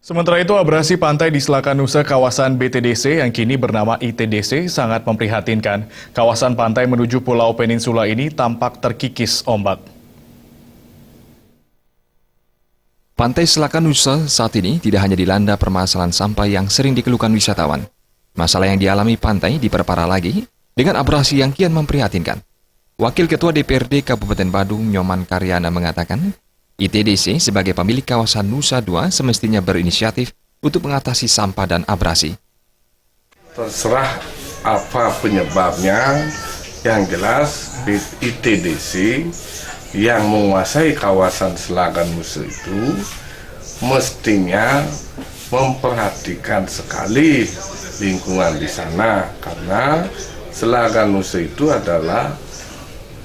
Sementara itu, abrasi pantai di Selatan Nusa kawasan BTDC yang kini bernama ITDC sangat memprihatinkan. Kawasan pantai menuju Pulau Peninsula ini tampak terkikis ombak. Pantai Selatan Nusa saat ini tidak hanya dilanda permasalahan sampah yang sering dikeluhkan wisatawan. Masalah yang dialami pantai diperparah lagi dengan abrasi yang kian memprihatinkan. Wakil Ketua DPRD Kabupaten Badung, Nyoman Karyana mengatakan, ITDC sebagai pemilik kawasan Nusa Dua semestinya berinisiatif untuk mengatasi sampah dan abrasi. Terserah apa penyebabnya, yang jelas ITDC yang menguasai kawasan Selatan Nusa itu mestinya memperhatikan sekali lingkungan di sana, karena Selatan Nusa itu adalah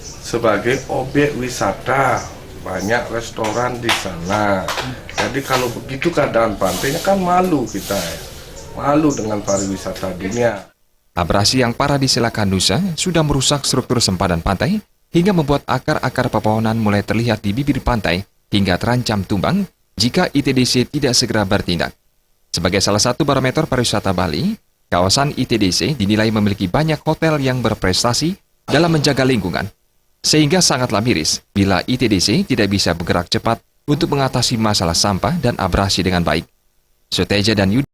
sebagai objek wisata. Banyak restoran di sana. Jadi kalau begitu keadaan pantainya kan malu kita ya. Malu dengan pariwisata dunia. Abrasi yang parah di Selatan Nusa sudah merusak struktur sempadan pantai hingga membuat akar-akar pepohonan mulai terlihat di bibir pantai hingga terancam tumbang jika ITDC tidak segera bertindak. Sebagai salah satu barometer pariwisata Bali, kawasan ITDC dinilai memiliki banyak hotel yang berprestasi dalam menjaga lingkungan. Sehingga sangatlah miris bila ITDC tidak bisa bergerak cepat untuk mengatasi masalah sampah dan abrasi dengan baik. Suteja dan Yudi